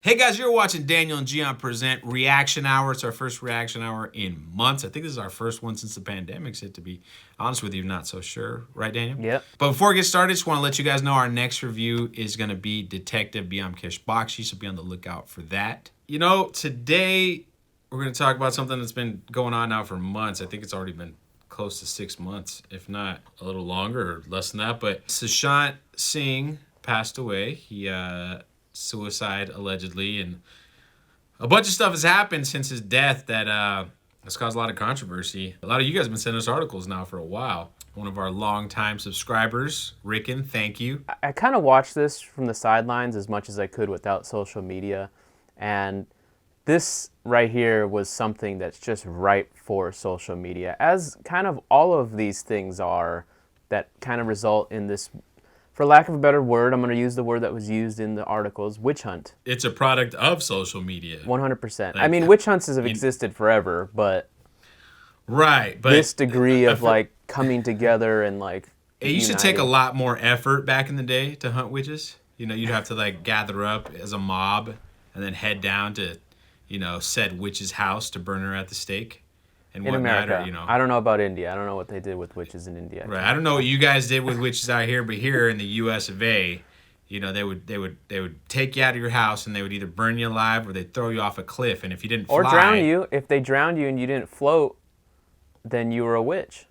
Hey guys, you're watching Daniel and Gian present Reaction Hour. It's our first Reaction Hour in months. I think this is our first one since the pandemic's hit, to be honest with you. Not so sure. Right, Daniel? Yep. But before we get started, just want to let you guys know our next review is going to be Detective Byamkesh Bakshi, so be on the lookout for that. You know, today we're going to talk about something that's been going on now for months. I think it's already been close to 6 months, if not a little longer or less than that. But Sushant Singh passed away. He suicide allegedly, and a bunch of stuff has happened since his death that has caused a lot of controversy. A lot of you guys have been sending us articles now for a while. One of our longtime subscribers, Rickon, thank you. I kind of watched this from the sidelines as much as I could without social media, and this right here was something that's just ripe for social media, as kind of all of these things are that kind of result in this, for lack of a better word, I'm going to use the word that was used in the articles, witch hunt. It's a product of social media. 100%. I mean, witch hunts have existed forever, but right, but this degree of like coming together and like it used to take a lot more effort back in the day to hunt witches. You know, you'd have to like gather up as a mob and then head down to, you know, said witch's house to burn her at the stake. And in America, or, you know. I don't know about India. I don't know what they did with witches in India. Right. I don't know what you guys did with witches out here, but here in the U.S. of A., you know, they would take you out of your house and they would either burn you alive or they'd throw you off a cliff. And if you didn't fly, or drown you. If they drowned you and you didn't float, then you were a witch.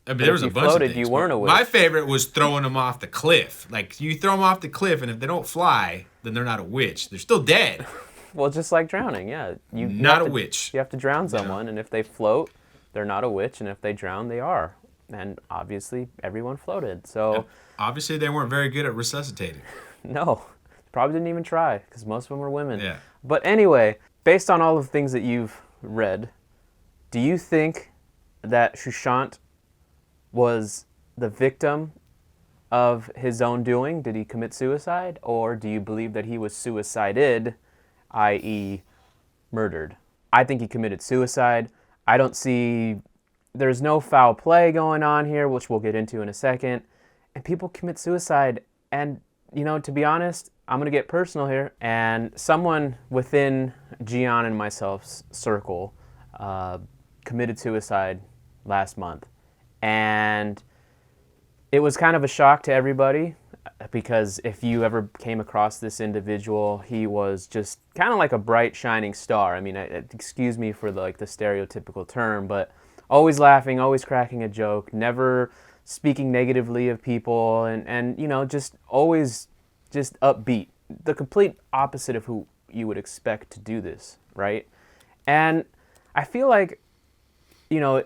I mean, there was a bunch of things. You weren't a witch. My favorite was throwing them off the cliff. Like, you throw them off the cliff, and if they don't fly, then they're not a witch. They're still dead. Well, just like drowning, yeah. Not a witch. You have to drown someone, and if they float, they're not a witch, and if they drown, they are. And obviously, everyone floated, so... And obviously, they weren't very good at resuscitating. No, probably didn't even try, because most of them were women. Yeah. But anyway, based on all of the things that you've read, do you think that Sushant was the victim of his own doing? Did he commit suicide? Or do you believe that he was suicided, i.e. murdered? I think he committed suicide. I don't see, there's no foul play going on here, which we'll get into in a second. And people commit suicide. And, you know, to be honest, I'm going to get personal here. And someone within Gian and myself's circle committed suicide last month. And it was kind of a shock to everybody, because if you ever came across this individual, he was just kind of like a bright, shining star. I mean, excuse me for the stereotypical term, but always laughing, always cracking a joke, never speaking negatively of people, and you know, just always just upbeat. The complete opposite of who you would expect to do this, right? And I feel like, you know,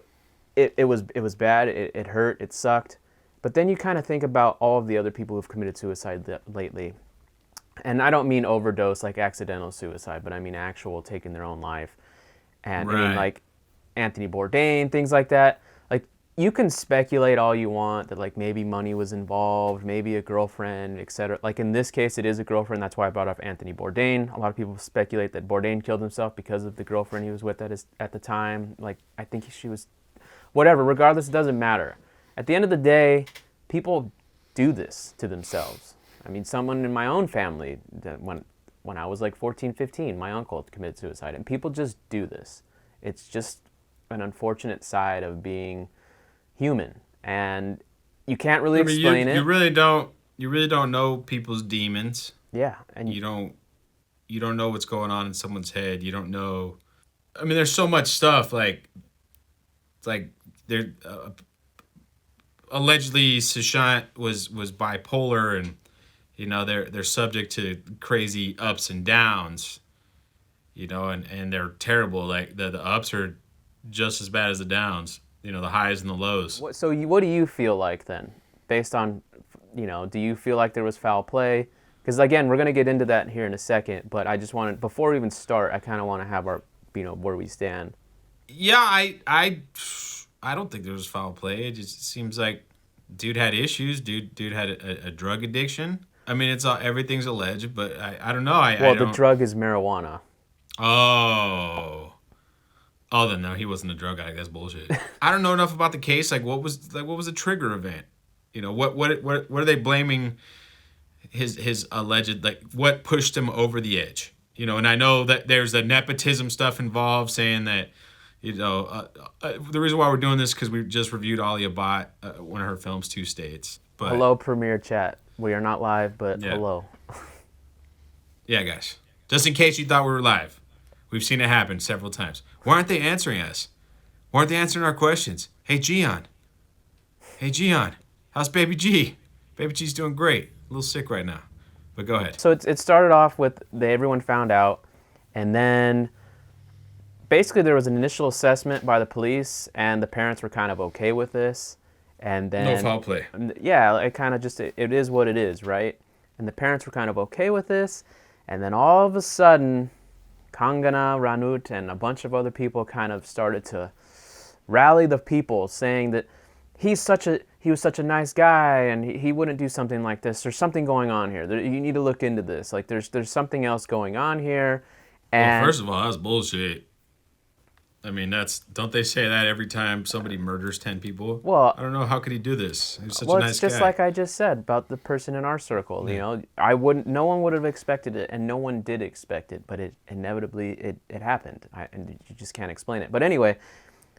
it was bad, it hurt, it sucked. But then you kind of think about all of the other people who've committed suicide lately. And I don't mean overdose, like accidental suicide, but I mean actual taking their own life. And right. I mean, like Anthony Bourdain, things like that. Like, you can speculate all you want that like maybe money was involved, maybe a girlfriend, etc. Like in this case, it is a girlfriend. That's why I brought up Anthony Bourdain. A lot of people speculate that Bourdain killed himself because of the girlfriend he was with at the time. Like, I think she was, whatever. Regardless, it doesn't matter. At the end of the day, people do this to themselves. I mean, someone in my own family, that when I was like 14, 15, my uncle committed suicide. And people just do this. It's just an unfortunate side of being human. And you can't really explain it. You really don't know people's demons. Yeah. And you don't know what's going on in someone's head. You don't know. I mean, there's so much stuff like there. Allegedly, Sushant was bipolar, and you know they're subject to crazy ups and downs. You know, and they're terrible. Like the ups are just as bad as the downs. You know, the highs and the lows. So what do you feel like then, based on, you know, do you feel like there was foul play? Because again, we're gonna get into that here in a second. But I just wanted, before we even start, I kind of want to have our, you know, where we stand. Yeah, I don't think there was foul play. It just seems like dude had issues. Dude had a drug addiction. I mean, everything's alleged, but I don't know. The drug is marijuana. Oh, then no, he wasn't a drug addict. That's bullshit. I don't know enough about the case. What was the trigger event? You know, what are they blaming his alleged, like, what pushed him over the edge. You know, and I know that there's the nepotism stuff involved, saying that, you know, the reason why we're doing this because we just reviewed Alia Bhatt, one of her films, Two States. But Hello, Premiere Chat. We are not live, but Yeah. hello. yeah, guys, just in case you thought we were live, we've seen it happen several times. Why aren't they answering us? Why aren't they answering our questions? Hey, Gian. Hey, Gian. How's Baby G? Baby G's doing great. A little sick right now. But go ahead. So it started off with everyone found out, and then basically there was an initial assessment by the police, and the parents were kind of okay with this. And then No foul play. Yeah, it kind of just it is what it is, right? And the parents were kind of okay with this, and then all of a sudden, Kangana Ranaut and a bunch of other people kind of started to rally the people, saying that he was such a nice guy and he wouldn't do something like this. There's something going on here. You need to look into this. Like there's something else going on here. And Well, first of all, that's bullshit. I mean, don't they say that every time somebody murders 10 people? Well, I don't know, how could he do this? He's such a well, nice it's just guy. like I just said about the person in our circle. You know, no one would have expected it, and no one did expect it, but it inevitably it happened, and you just can't explain it. But anyway,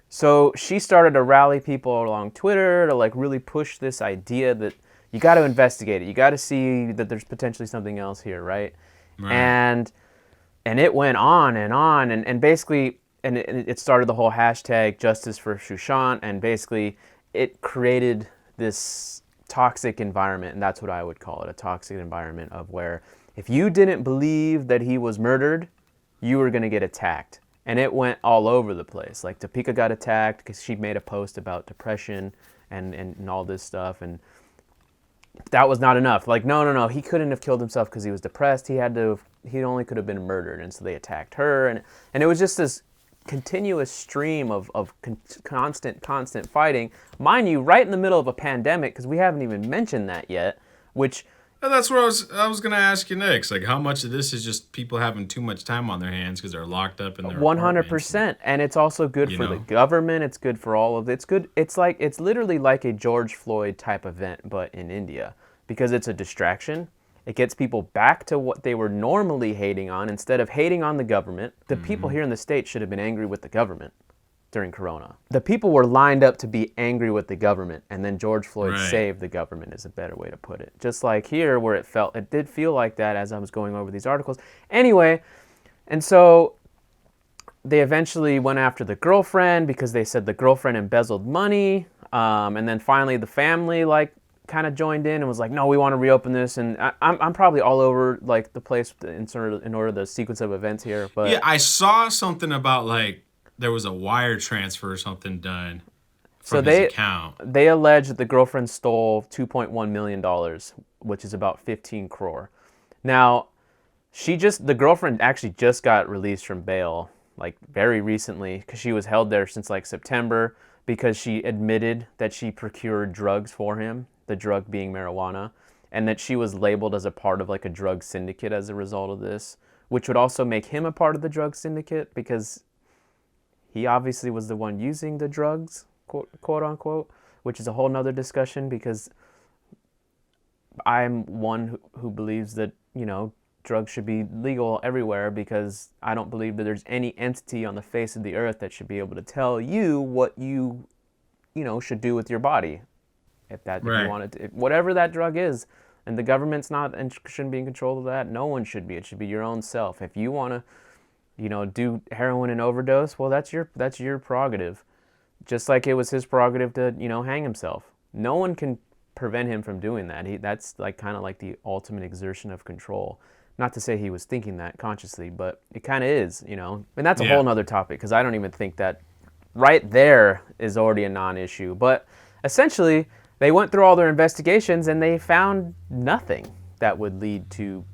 so she started to rally people along Twitter to like really push this idea that you got to investigate it. You got to see that there's potentially something else here, right? Right. And it went on and basically. And it started the whole hashtag Justice for Sushant, and basically it created this toxic environment, and that's what I would call it, a toxic environment of where if you didn't believe that he was murdered, you were going to get attacked. And it went all over the place. Like Topeka got attacked because she made a post about depression and all this stuff, and that was not enough. Like, no, he couldn't have killed himself because he was depressed. He only could have been murdered, and so they attacked her, and it was just this continuous stream of constant fighting, mind you, right in the middle of a pandemic, because we haven't even mentioned that yet, which And that's what I was going to ask you next. Like, how much of this is just people having too much time on their hands because they're locked up in their 100%, and it's also good for the government. It's good for all of it. It's good. It's literally like a George Floyd type event, but in India, because it's a distraction. It gets people back to what they were normally hating on instead of hating on the government. The people here in the States should have been angry with the government during Corona. The people were lined up to be angry with the government, and then George Floyd saved the government is a better way to put it. Just like here where it did feel like that as I was going over these articles. Anyway, and so they eventually went after the girlfriend because they said the girlfriend embezzled money. And then finally the family kind of joined in and was like, no, we want to reopen this. And I'm probably all over like the place in order the sequence of events here. But yeah, I saw something about like there was a wire transfer or something done from his account. They allege that the girlfriend stole $2.1 million, which is about 15 crore. Now, the girlfriend actually just got released from bail like very recently because she was held there since like September because she admitted that she procured drugs for him, the drug being marijuana, and that she was labeled as a part of like a drug syndicate as a result of this, which would also make him a part of the drug syndicate because he obviously was the one using the drugs, quote unquote, which is a whole nother discussion because I'm one who believes that, drugs should be legal everywhere because I don't believe that there's any entity on the face of the earth that should be able to tell you what you should do with your body. If you wanted to, whatever that drug is, and the government's not and shouldn't be in control of that. No one should be. It should be your own self. If you want to, do heroin and overdose, well, that's your prerogative. Just like it was his prerogative to, hang himself. No one can prevent him from doing that. That's like kind of like the ultimate exertion of control. Not to say he was thinking that consciously, but it kind of is, And that's a whole nother topic because I don't even think that right there is already a non-issue. But essentially, they went through all their investigations and they found nothing that would lead to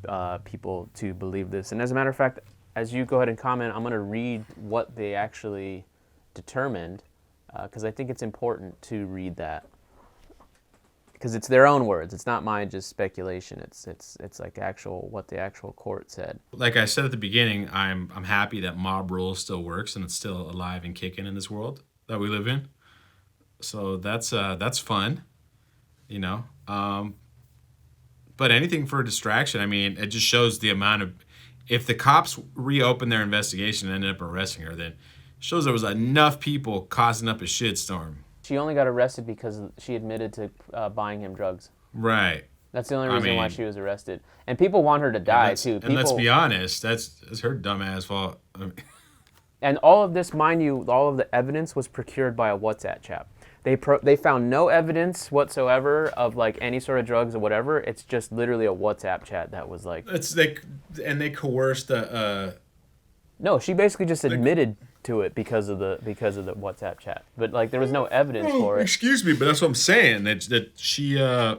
people to believe this. And as a matter of fact, as you go ahead and comment, I'm going to read what they actually determined because I think it's important to read that. Because it's their own words. It's not mine, just speculation. It's like what the actual court said. Like I said at the beginning, I'm happy that mob rule still works and it's still alive and kicking in this world that we live in. So that's fun, But But anything for a distraction. I mean, it just shows the amount of. If the cops reopened their investigation and ended up arresting her, then it shows there was enough people causing up a shitstorm. She only got arrested because she admitted to buying him drugs. Right. That's the only reason why she was arrested. And people want her to die, too. And let's be honest, that's her dumbass fault. And all of this, mind you, all of the evidence was procured by a WhatsApp chat. They found no evidence whatsoever of like any sort of drugs or whatever. It's just literally a WhatsApp chat that was like. They coerced the. No, she basically just admitted to it because of the WhatsApp chat. But like there was no evidence for it. Excuse me, but that's what I'm saying. That she kind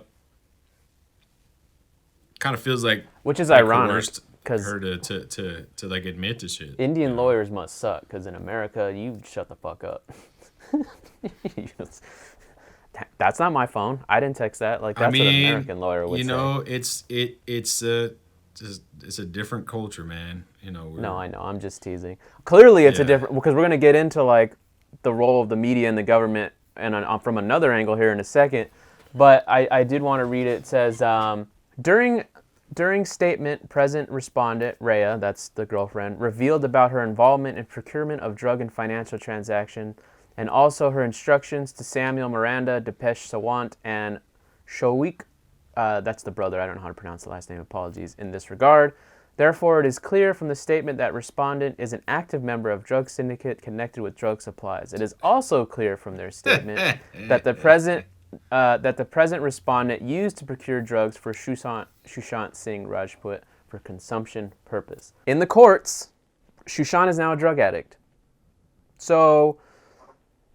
of feels like. Which is ironic. Because her to like admit to shit. Indian lawyers must suck because in America you shut the fuck up. That's not my phone. I didn't text that. Like that's what an American lawyer would say. You know, it's a different culture, man. You know. No, I know. I'm just teasing. Clearly, it's a different because we're gonna get into like the role of the media and the government and from another angle here in a second. But I did want to read it. It says during statement, present respondent, Rhea, that's the girlfriend, revealed about her involvement in procurement of drug and financial transaction, and also her instructions to Samuel Miranda, Depeche Sawant, and Showik, that's the brother, I don't know how to pronounce the last name, apologies, in this regard. Therefore, it is clear from the statement that respondent is an active member of drug syndicate connected with drug supplies. It is also clear from their statement that the present respondent used to procure drugs for Sushant Singh Rajput for consumption purpose. In the courts, Sushant is now a drug addict. So,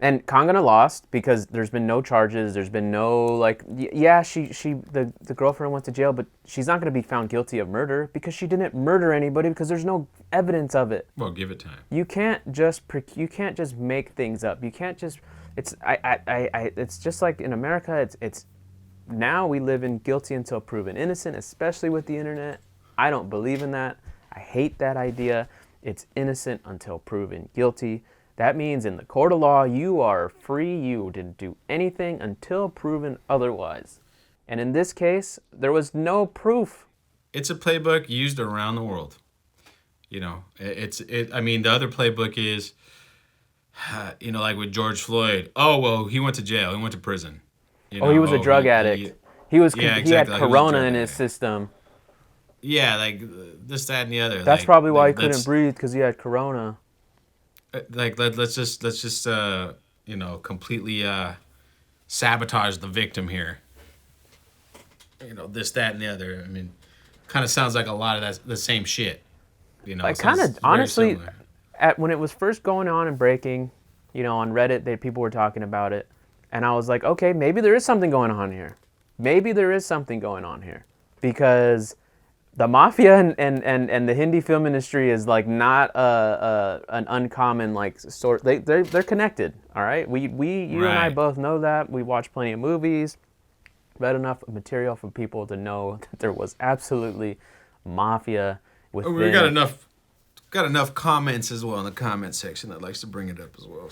and Kangana lost because there's been no charges. There's been no like, the girlfriend went to jail, but she's not going to be found guilty of murder because she didn't murder anybody because there's no evidence of it. Well, give it time. You can't just make things up. You can't just. It's just like in America. It's now we live in guilty until proven innocent, especially with the internet. I don't believe in that. I hate that idea. It's innocent until proven guilty. That means in the court of law, you are free. You didn't do anything until proven otherwise. And in this case, there was no proof. It's a playbook used around the world. You know, I mean, the other playbook is, you know, like with George Floyd. Oh, well, he went to jail. He went to prison. He was a drug addict. He had corona in his system. Yeah, like this, that, and the other. That's probably why he couldn't breathe, because he had corona. Like let's just you know, completely sabotage the victim here. You know, this, that, and the other. I mean, kind of sounds like a lot of that the same shit. You know, like kind of honestly, when it was first going on and breaking, you know, on Reddit, people were talking about it, and I was like, okay, maybe there is something going on here. Maybe there is something going on here, because the mafia and the Hindi film industry is like not an uncommon like sort. They're connected. All right, you and I both know that. We watch plenty of movies, read enough material from people to know that there was absolutely mafia within. We got enough comments as well in the comment section that likes to bring it up as well.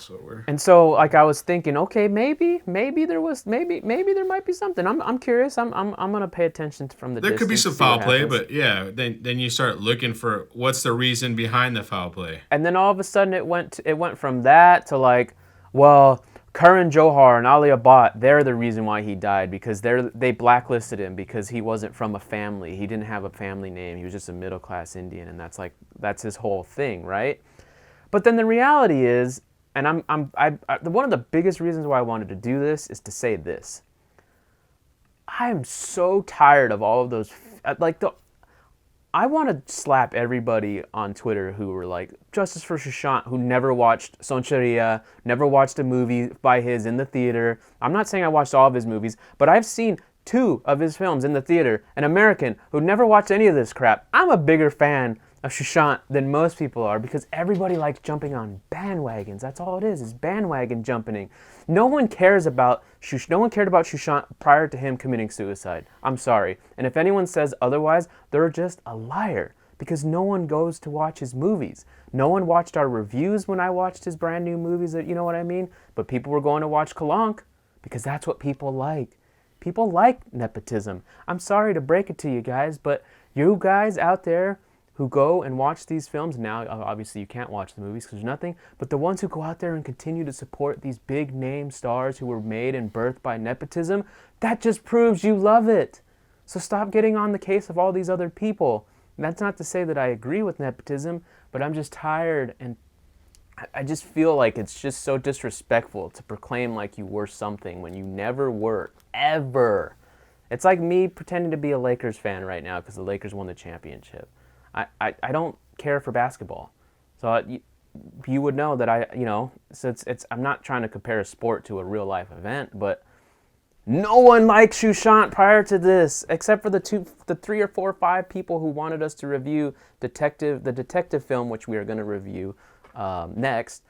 So like I was thinking, okay, maybe there might be something. I'm curious. I'm gonna pay attention from the. There could be some foul play, but yeah, then you start looking for what's the reason behind the foul play. And then all of a sudden it went from that to like, well, Karan Johar and Alia Bhatt, they're the reason why he died, because they blacklisted him because he wasn't from a family. He didn't have a family name. He was just a middle-class Indian, and that's his whole thing, right? But then the reality is, and one of the biggest reasons why I wanted to do this is to say this. I am so tired of all of those, I want to slap everybody on Twitter who were like, Justice for Sushant, who never watched Soncharia, never watched a movie by his in the theater. I'm not saying I watched all of his movies, but I've seen 2 of his films in the theater. An American who never watched any of this crap. I'm a bigger fan of Sushant than most people are, because everybody likes jumping on bandwagons. That's all it is bandwagon jumping. No one cared about Sushant prior to him committing suicide. I'm sorry. And if anyone says otherwise, they're just a liar, because no one goes to watch his movies. No one watched our reviews when I watched his brand new movies, you know what I mean? But people were going to watch Kalank because that's what people like. People like nepotism. I'm sorry to break it to you guys, but you guys out there who go and watch these films, now obviously you can't watch the movies because there's nothing, but the ones who go out there and continue to support these big name stars who were made and birthed by nepotism, that just proves you love it. So stop getting on the case of all these other people. And that's not to say that I agree with nepotism, but I'm just tired, and I just feel like it's just so disrespectful to proclaim like you were something when you never were, ever. It's like me pretending to be a Lakers fan right now because the Lakers won the championship. I don't care for basketball. So you would know that so I'm not trying to compare a sport to a real life event, but no one liked Sushant prior to this, except for the 3 or 4 or 5 people who wanted us to review the detective film, which we are going to review next.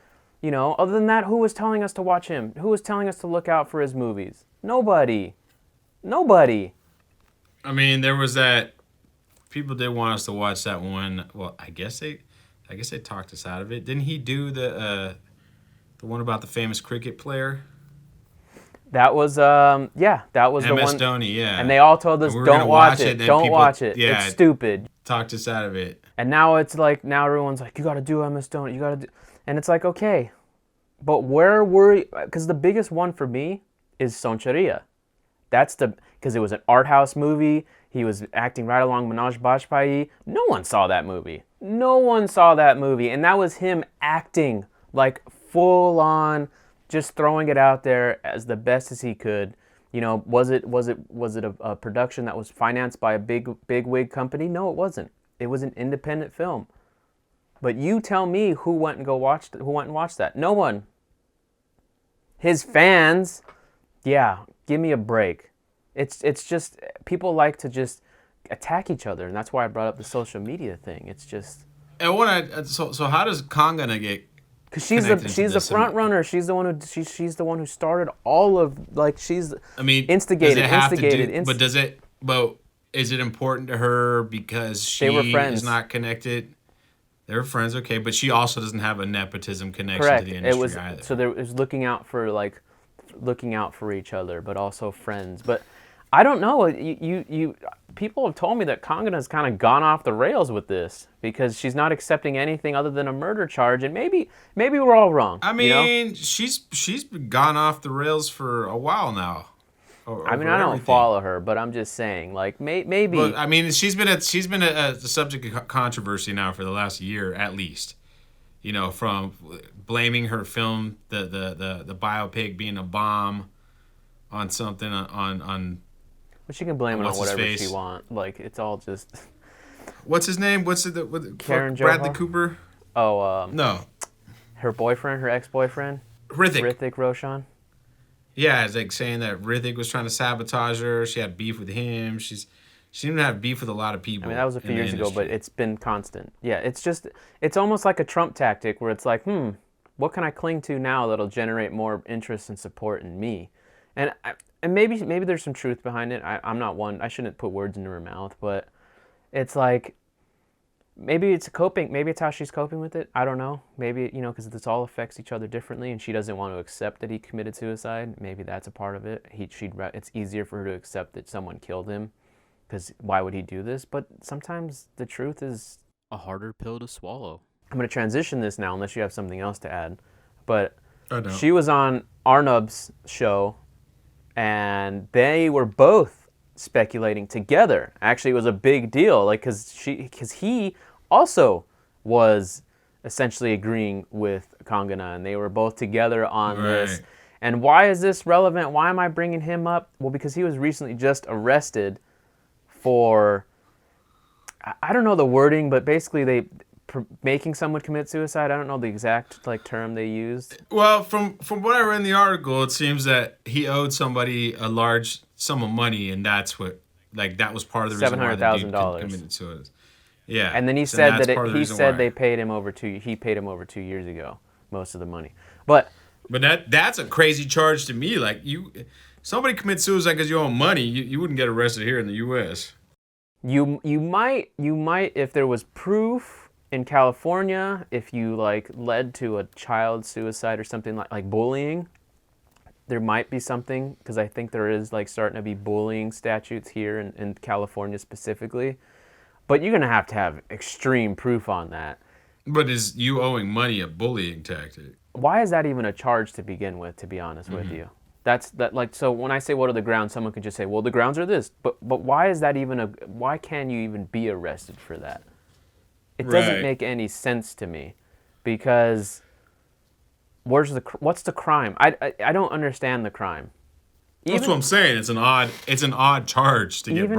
Other than that, who was telling us to watch him? Who was telling us to look out for his movies? Nobody. I mean, there was that. People did want us to watch that one. Well, I guess they talked us out of it. Didn't he do the one about the famous cricket player? That was that was the one. MS Dhoni, yeah. And they all told us, don't watch it. Don't watch it. Yeah, it's stupid. Talked us out of it. And now it's like, now everyone's like, you got to do MS Dhoni. You got to do. And it's like, okay, but where were? Because the biggest one for me is Soncharia. Because it was an art house movie. He was acting right along Manoj Bajpayee. No one saw that movie. And that was him acting like full on, just throwing it out there as the best as he could. Was it a production that was financed by a big wig company? No, it wasn't. It was an independent film. But you tell me who went and watched that? No one. His fans, yeah, give me a break. It's just, people like to just attack each other, and that's why I brought up the social media thing. It's just. And so how does Kangana get? Because she's the front runner. She's the one who started all of, like, instigated. But is it important to her because she is not connected? They were friends, okay, but she also doesn't have a nepotism connection to the industry either. So there was looking out for each other, but also friends. But I don't know. People have told me that Kangana's kind of gone off the rails with this because she's not accepting anything other than a murder charge, and maybe we're all wrong. I mean, she's gone off the rails for a while now. I don't follow her, but I'm just saying, like, maybe. Well, I mean, she's been a subject of controversy now for the last year at least. From blaming her film, the biopic being a bomb, on something on. But she can blame it on whatever she wants. Like, it's all just. What's his name? Karen Bradley Johar? Cooper? Oh, no. Her ex-boyfriend. Hrithik Roshan. Yeah, it's like saying that Hrithik was trying to sabotage her. She had beef with him. She didn't have beef with a lot of people. I mean, that was a few years ago, but it's been constant. Yeah, it's almost like a Trump tactic where it's like, what can I cling to now that'll generate more interest and support in me? And maybe there's some truth behind it. I'm not one. I shouldn't put words into her mouth, but it's like, maybe it's how she's coping with it. I don't know. Maybe, because this all affects each other differently, and she doesn't want to accept that he committed suicide. Maybe that's a part of it. It's easier for her to accept that someone killed him, because why would he do this? But sometimes the truth is a harder pill to swallow. I'm going to transition this now, unless you have something else to add. But she was on Arnab's show, and they were both speculating together. Actually, it was a big deal, like, because he also was essentially agreeing with Kangana, and they were both together on this. And why is this relevant? Why am I bringing him up? Well, because he was recently just arrested for, I don't know the wording, but basically making someone commit suicide. I don't know the exact term they used. Well, from what I read in the article, it seems that he owed somebody a large sum of money, and that's what, that was part of the reason why the dude committed suicide. Yeah. And then he said that they paid him over 2 years ago, most of the money. But that's a crazy charge to me. Like, somebody commits suicide because you owe money, you wouldn't get arrested here in the U.S. You might if there was proof in California, if you led to a child suicide or something like bullying, there might be something, because I think there is like starting to be bullying statutes here in California specifically. But you're going to have extreme proof on that. But is you owing money a bullying tactic? Why is that even a charge to begin with, to be honest with you? So when I say what are the grounds, someone could just say, well, the grounds are this. But why is that even why can you even be arrested for that? It doesn't make any sense to me, because what's the crime? I don't understand the crime. That's what I'm saying. It's an odd charge to get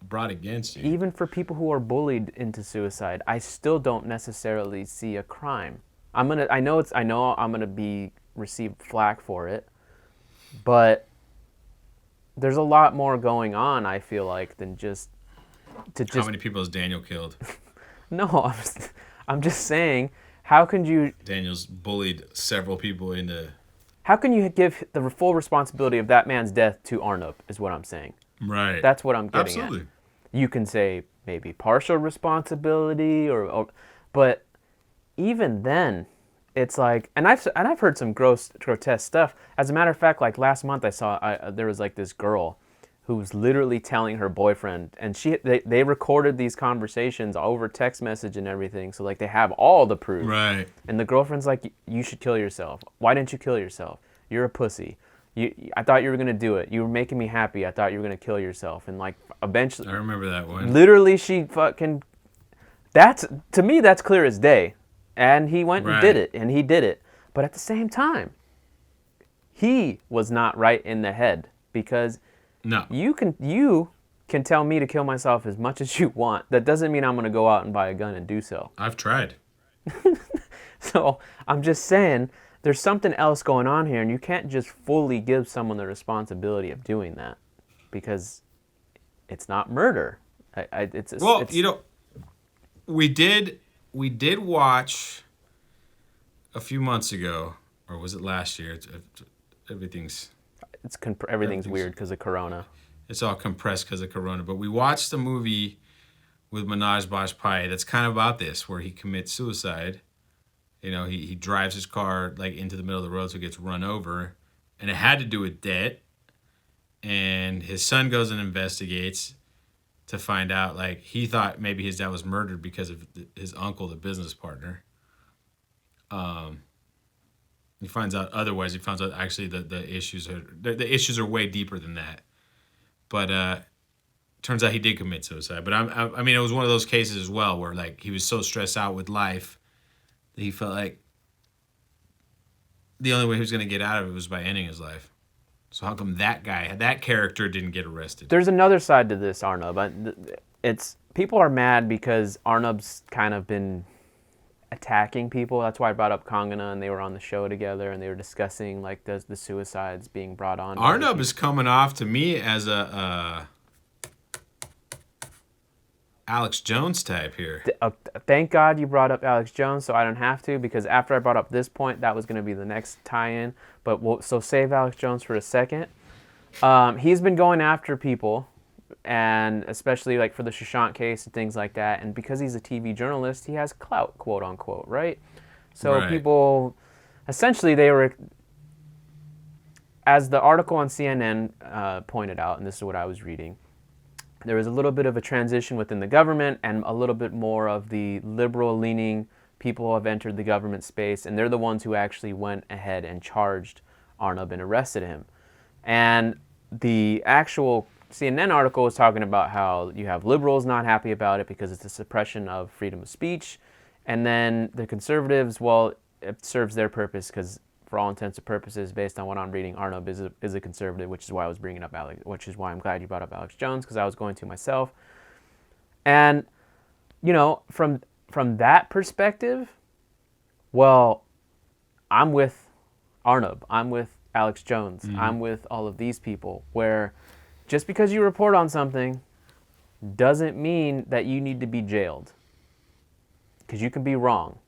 brought against you. Even for people who are bullied into suicide, I still don't necessarily see a crime. I know I'm gonna receive flack for it, but there's a lot more going on, I feel like, than just How many people has Daniel killed? No, I'm just saying, how can you... Daniel's bullied several people into... How can you give the full responsibility of that man's death to Arnab, is what I'm saying. Right. That's what I'm getting Absolutely. at. You can say maybe partial responsibility, but even then, it's like... And I've heard some grotesque stuff. As a matter of fact, like last month I saw there was like this girl who was literally telling her boyfriend, and they recorded these conversations over text message and everything, so like they have all the proof. Right. And the girlfriend's like, you should kill yourself. Why didn't you kill yourself? You're a pussy. I thought you were gonna do it. You were making me happy. I thought you were gonna kill yourself. And like eventually, I remember that one. Literally, she fucking. To me, that's clear as day. And he went and did it, and he did it. But at the same time, he was not right in the head, because no, you can tell me to kill myself as much as you want. That doesn't mean I'm gonna go out and buy a gun and do so. I've tried. So I'm just saying, there's something else going on here, and you can't just fully give someone the responsibility of doing that, because it's not murder. We did watch a few months ago, or was it last year? Everything's weird because of Corona. It's all compressed because of Corona. But we watched a movie with Manoj Bajpayee that's kind of about this, where he commits suicide. You know, he drives his car like into the middle of the road, so he gets run over, and it had to do with debt. And his son goes and investigates to find out, like, he thought maybe his dad was murdered because of his uncle, the business partner. He finds out otherwise. He finds out actually the issues are way deeper than that. But turns out he did commit suicide. But I mean, it was one of those cases as well where like he was so stressed out with life that he felt like the only way he was going to get out of it was by ending his life. So how come that character didn't get arrested? There's another side to this, Arnab. People are mad because Arnab's kind of been attacking people. That's why I brought up Kangana, and they were on the show together, and they were discussing like the suicides being brought on. Arnab is coming off to me as a Alex Jones type here. Thank God you brought up Alex Jones, so I don't have to, because after I brought up this point, that was going to be the next tie-in. But so save Alex Jones for a second. He's been going after people, and especially like for the Sushant case and things like that. And because he's a TV journalist, he has clout, quote unquote, right? So people, essentially, they were, as the article on CNN pointed out, and this is what I was reading, there was a little bit of a transition within the government, and a little bit more of the liberal-leaning people have entered the government space, and they're the ones who actually went ahead and charged Arnab and arrested him. And the actual CNN article was talking about how you have liberals not happy about it because it's a suppression of freedom of speech, and then the conservatives, well, it serves their purpose because, for all intents and purposes, based on what I'm reading, Arnab is a conservative, which is why I was bringing up which is why I'm glad you brought up Alex Jones, because I was going to myself. And, you know, from that perspective, well, I'm with Arnab. I'm with Alex Jones. Mm-hmm. I'm with all of these people, where just because you report on something doesn't mean that you need to be jailed, because you can be wrong.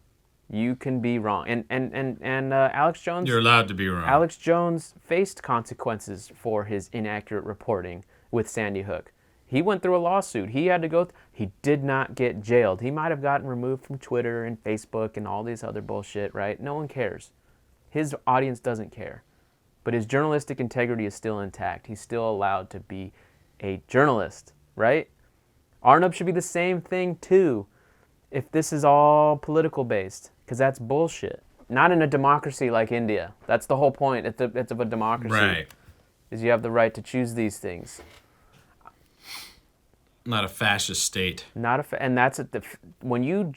You can be wrong. And Alex Jones... You're allowed to be wrong. Alex Jones faced consequences for his inaccurate reporting with Sandy Hook. He went through a lawsuit. He had to go... He did not get jailed. He might have gotten removed from Twitter and Facebook and all this other bullshit, right? No one cares. His audience doesn't care. but his journalistic integrity is still intact. He's still allowed to be a journalist, right? Arnab should be the same thing too, if this is all political based, because that's bullshit. Not in a democracy like India. That's the whole point. It's of a democracy. Right. Is you have the right to choose these things. Not a fascist state. And that's when you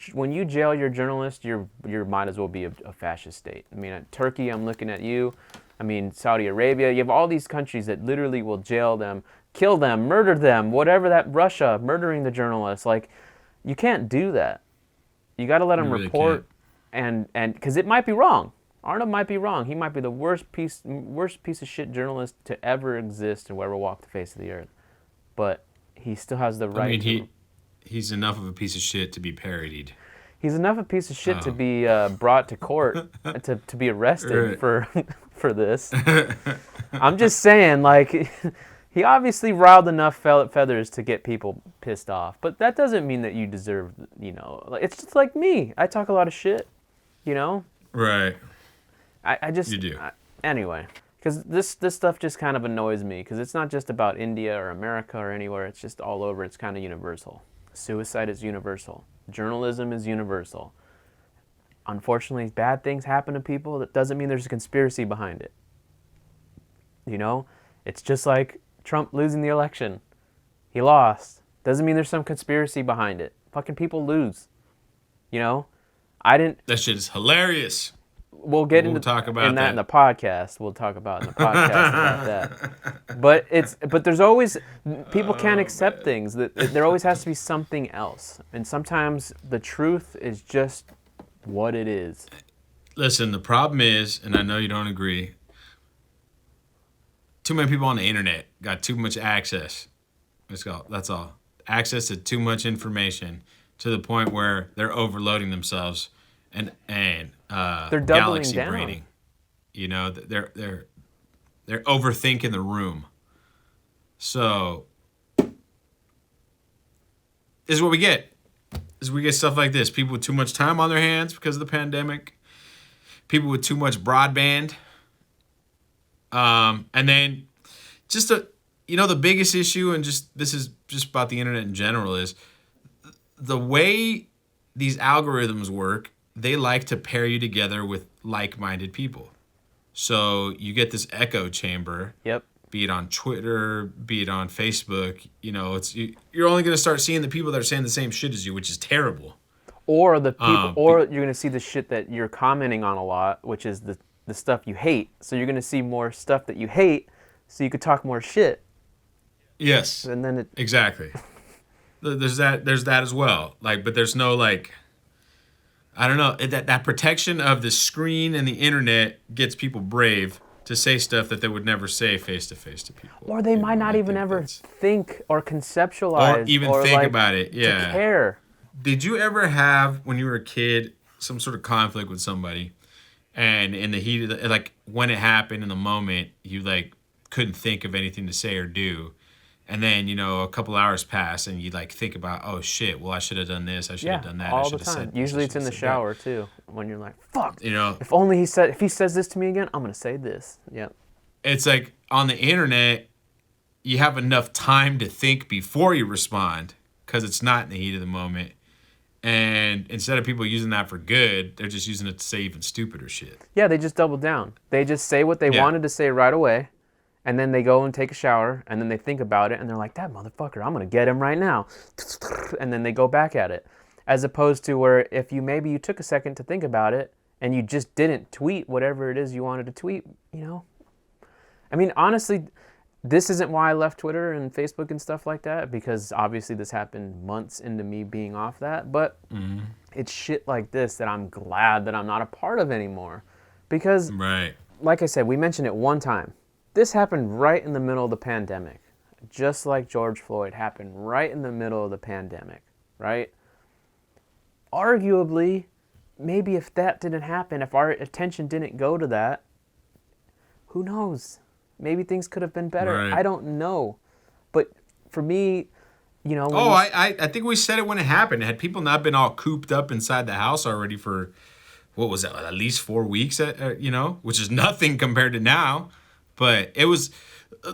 jail your journalist, you might as well be a fascist state. I mean, at Turkey, I'm looking at you. I mean, Saudi Arabia. You have all these countries that literally will jail them, kill them, murder them, whatever that. Russia murdering the journalists. Like, you can't do that. You got to let them report, and because it might be wrong. Arnab might be wrong. He might be the worst piece of shit journalist to ever exist and ever walk the face of the earth. But he still has the right. I mean, he's enough of a piece of shit to be parodied. He's enough of a piece of shit to be brought to court to be arrested for this. I'm just saying, like, he obviously riled enough feathers to get people pissed off. But that doesn't mean that you deserve, it's just like me. I talk a lot of shit, Right. I just... You do. Anyway, because this stuff just kind of annoys me, because it's not just about India or America or anywhere. It's just all over. It's kind of universal. Suicide is universal. Journalism is universal. Unfortunately, bad things happen to people. That doesn't mean there's a conspiracy behind it. It's just like Trump losing the election. He lost. Doesn't mean there's some conspiracy behind it. Fucking people lose. I didn't... That shit is hilarious. We'll get into talk about that in the podcast. We'll talk about in the podcast about that. But there's always... People can't accept things. There always has to be something else. And sometimes the truth is just what it is. Listen, the problem is, and I know you don't agree, too many people on the internet got too much access. That's all. Access to too much information to the point where they're overloading themselves and they're doubling galaxy down. braining. They're overthinking the room. So this is what we get. We get stuff like this. People with too much time on their hands because of the pandemic. People with too much broadband. And then just the biggest issue, and this is just about the internet in general, is the way these algorithms work. They like to pair you together with like-minded people. So you get this echo chamber. Yep. Be it on Twitter, be it on Facebook. You're only going to start seeing the people that are saying the same shit as you, which is terrible. Or the people, or you're going to see the shit that you're commenting on a lot, which is the stuff you hate. So you're going to see more stuff that you hate, so you could talk more shit. Yes. And then exactly. There's that as well. But there's no I don't know, that protection of the screen and the internet gets people brave to say stuff that they would never say face to face to people. Or they might not even ever think or conceptualize or even think about it. Yeah. To care. Did you ever have, when you were a kid, some sort of conflict with somebody, and in the heat of when it happened in the moment, you couldn't think of anything to say or do? And then, a couple hours pass and you think about, oh shit, well, I should have done this. I should have done that. All the time. Usually it's in the shower too, when you're like, fuck. If he says this to me again, I'm going to say this. Yep. It's on the internet, you have enough time to think before you respond because it's not in the heat of the moment. And instead of people using that for good, they're just using it to say even stupider shit. Yeah, they just double down. They just say what they wanted to say right away. And then they go and take a shower, and then they think about it, and they're like, that motherfucker, I'm going to get him right now. And then they go back at it. As opposed to where if maybe you took a second to think about it, and you just didn't tweet whatever it is you wanted to tweet, I mean, honestly, this isn't why I left Twitter and Facebook and stuff like that, because obviously this happened months into me being off that. But it's shit like this that I'm glad that I'm not a part of anymore. Because, like I said, we mentioned it one time. This happened right in the middle of the pandemic, just like George Floyd happened right in the middle of the pandemic, right? Arguably, maybe if that didn't happen, if our attention didn't go to that, who knows? Maybe things could have been better. Right. I don't know. But for me, I think we said it when it happened. Had people not been all cooped up inside the house already for, what was that, at least 4 weeks, which is nothing compared to now. But it was,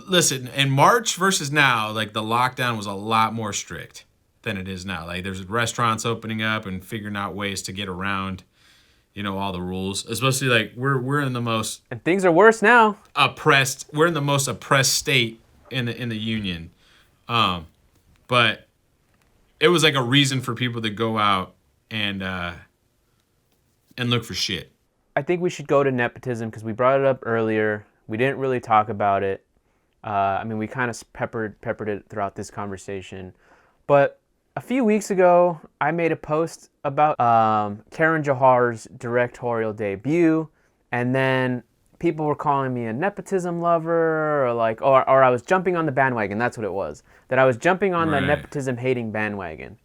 listen, in March versus now, like the lockdown was a lot more strict than it is now. Like there's restaurants opening up and figuring out ways to get around, all the rules. Especially like we're in the most And things are worse now. oppressed. We're in the most oppressed state in the union. But it was like a reason for people to go out and look for shit. I think we should go to nepotism because we brought it up earlier. We didn't really talk about it. We kind of peppered it throughout this conversation. But a few weeks ago, I made a post about Karan Johar's directorial debut, and then people were calling me a nepotism lover, or I was jumping on the bandwagon. That's what it was. That I was jumping on the nepotism hating bandwagon,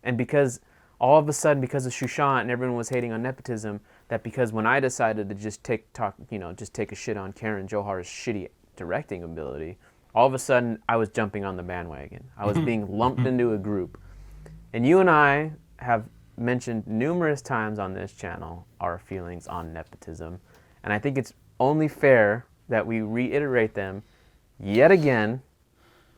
and because all of a sudden, because of Sushant and everyone was hating on nepotism, that because when I decided to just take a shit on Karan Johar's shitty directing ability, all of a sudden I was jumping on the bandwagon. I was being lumped into a group. And you and I have mentioned numerous times on this channel our feelings on nepotism, and I think it's only fair that we reiterate them yet again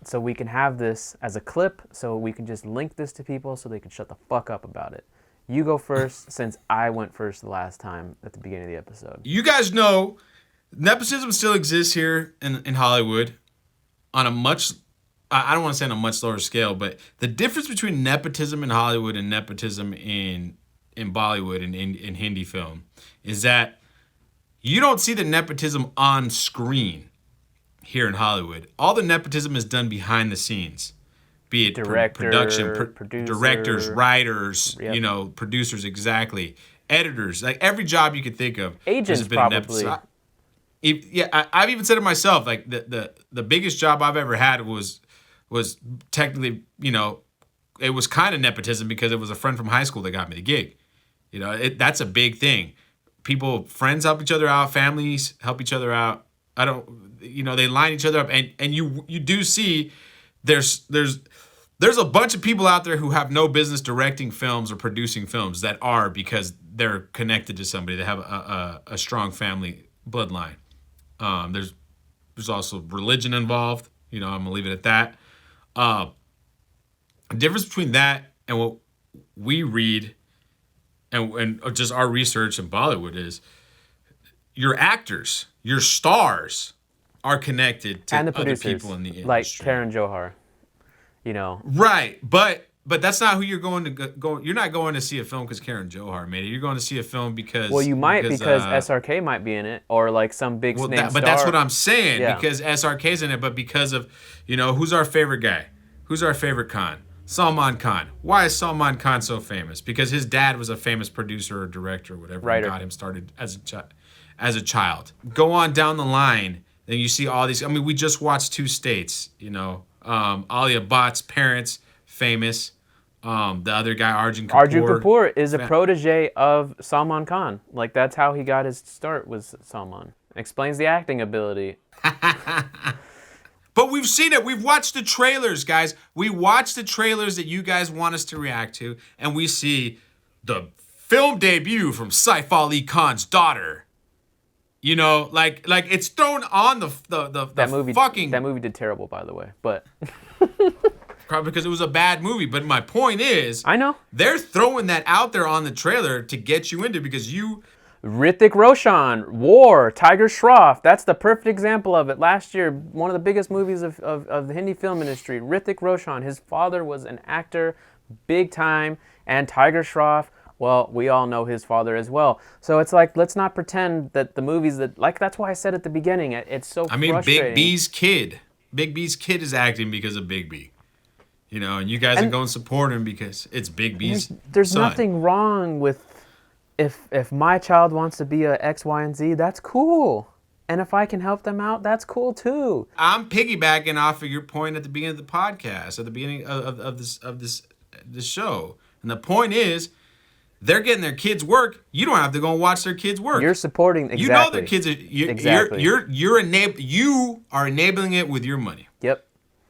so we can have this as a clip, so we can just link this to people so they can shut the fuck up about it. You go first, since I went first the last time at the beginning of the episode. You guys know nepotism still exists here in Hollywood on a much, I don't want to say on a much lower scale, but the difference between nepotism in Hollywood and nepotism in Bollywood and in Hindi film is that you don't see the nepotism on screen here in Hollywood. All the nepotism is done behind the scenes. Be it production, directors, writers, yep. Producers, exactly. Editors, like every job you could think of. Agents, there's been probably. I've even said it myself. Like the biggest job I've ever had was technically, it was kind of nepotism because it was a friend from high school that got me the gig. That's a big thing. Friends help each other out, families help each other out. They line each other up, and you do see there's a bunch of people out there who have no business directing films or producing films that are because they're connected to somebody. They have a strong family bloodline. There's also religion involved. I'm gonna leave it at that. The difference between that and what we read and just our research in Bollywood is your actors, your stars are connected to and the other producers, people in the industry. like Karan Johar. Right, but that's not who you're going to go. You're not going to see a film because Karan Johar made it. You're going to see a film because you might because SRK might be in it, or like some big name star. But that's what I'm saying, yeah. Because SRK's in it, but because of who's our favorite guy, who's our favorite Khan, Salman Khan. Why is Salman Khan so famous? Because his dad was a famous producer or director or whatever, Writer. And got him started as a child. Go on down the line, then you see all these. I mean, we just watched Two States. Alia Bhatt's parents famous. The other guy, Arjun Kapoor. Arjun Kapoor is a protege of Salman Khan. Like, that's how he got his start, was Salman. Explains the acting ability. But we've seen it. We've watched the trailers, guys. We watch the trailers that you guys want us to react to, and we see the film debut from Saif Ali Khan's daughter. Like it's thrown on the movie. fucking... That movie did terrible, by the way, but... Probably because it was a bad movie. But my point is... I know. They're throwing that out there on the trailer to get you into because you... Hrithik Roshan, War, Tiger Shroff. That's the perfect example of it. Last year, one of the biggest movies of the Hindi film industry. Hrithik Roshan, his father was an actor, big time, and Tiger Shroff, well, we all know his father as well. So it's like, let's not pretend that the movies that, like, that's why I said at the beginning, it's so frustrating. Big B's kid is acting because of Big B. And you guys are going to support him because it's Big B's There's son. nothing wrong with if my child wants to be a X, Y, and Z, that's cool. And if I can help them out, that's cool too. I'm piggybacking off of your point at the beginning of the podcast, at the beginning of this show. And the point is, they're getting their kids' work. You don't have to go and watch their kids' work. You're supporting, exactly. You know their kids are... Exactly. You are enabling it with your money. Yep.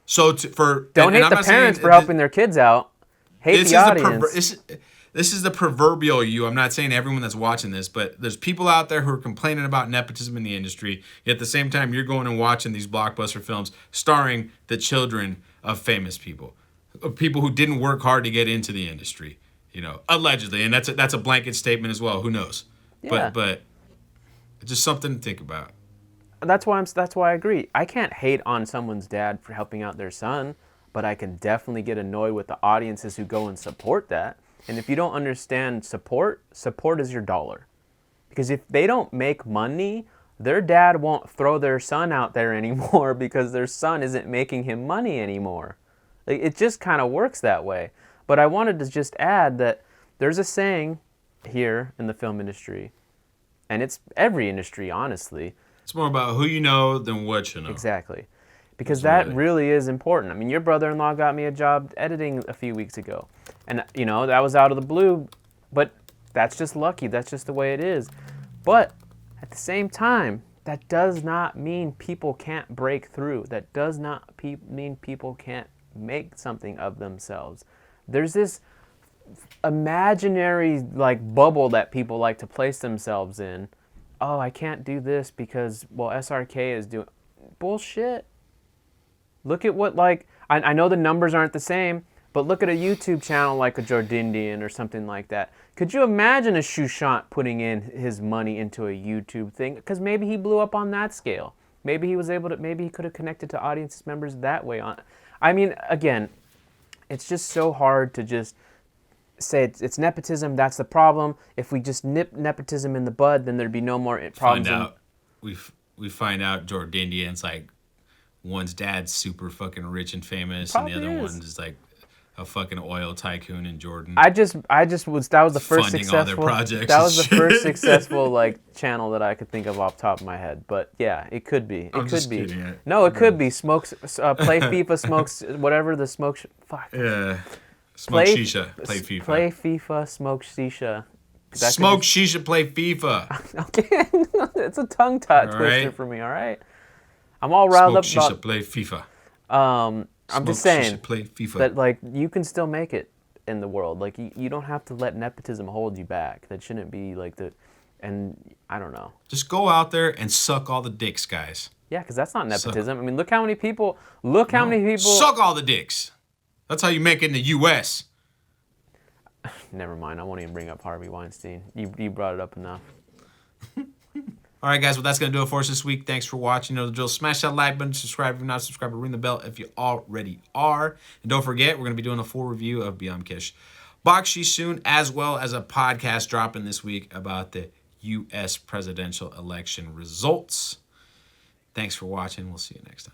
So don't hate the parents for helping their kids out. Hate the audience. this is the proverbial you. I'm not saying everyone that's watching this, but there's people out there who are complaining about nepotism in the industry. Yet at the same time, you're going and watching these blockbuster films starring the children of famous people, of people who didn't work hard to get into the industry, allegedly. And that's a blanket statement as well. Who knows? Yeah. But it's just something to think about. That's why I agree. I can't hate on someone's dad for helping out their son, but I can definitely get annoyed with the audiences who go and support that. And if you don't understand support is your dollar. Because if they don't make money, their dad won't throw their son out there anymore because their son isn't making him money anymore. Like, it just kind of works that way. But I wanted to just add that there's a saying here in the film industry, and it's every industry, honestly. It's more about who you know than what you know. Exactly. Because that really is important. I mean, your brother-in-law got me a job editing a few weeks ago. And, that was out of the blue. But that's just lucky. That's just the way it is. But at the same time, that does not mean people can't break through. That does not mean people can't make something of themselves. There's this imaginary, bubble that people like to place themselves in. Oh, I can't do this because, SRK is doing... Bullshit. Look at what, I know the numbers aren't the same, but look at a YouTube channel like a Jordindian or something like that. Could you imagine a Sushant putting in his money into a YouTube thing? Because maybe he blew up on that scale. Maybe he could have connected to audience members that way. I mean, again, it's just so hard to just say it's nepotism, that's the problem. If we just nip nepotism in the bud, then there'd be no more problems. We find out Jordanian's one's dad's super fucking rich and famous, Probably and the other is. one's is a fucking oil tycoon in Jordan. That was the first Funding all their successful. projects That was the and shit. first successful channel that I could think of off the top of my head. But yeah, it could be. I'm just kidding. No, it could be. Smokes. Play FIFA. Smokes whatever the smoke. Fuck. Yeah. Smoke shisha. Play FIFA. Play FIFA. Smoke shisha. Smoke shisha. Play FIFA. Okay, it's a tongue twister right. for me. All right. I'm all riled Smoke up shisha. about. Play FIFA. I'm just saying Shisha, play FIFA. that you can still make it in the world. You don't have to let nepotism hold you back. That shouldn't be and I don't know. Just go out there and suck all the dicks, guys. Yeah, because that's not nepotism. I mean, look how many people. Suck all the dicks. That's how you make it in the U.S. Never mind. I won't even bring up Harvey Weinstein. You brought it up enough. All right, guys. Well, that's going to do it for us this week. Thanks for watching. You know the drill. Smash that like button. Subscribe if you're not subscribed. Ring the bell if you already are. And don't forget, we're going to be doing a full review of BULLSH Bakshi soon, as well as a podcast dropping this week about the U.S. presidential election results. Thanks for watching. We'll see you next time.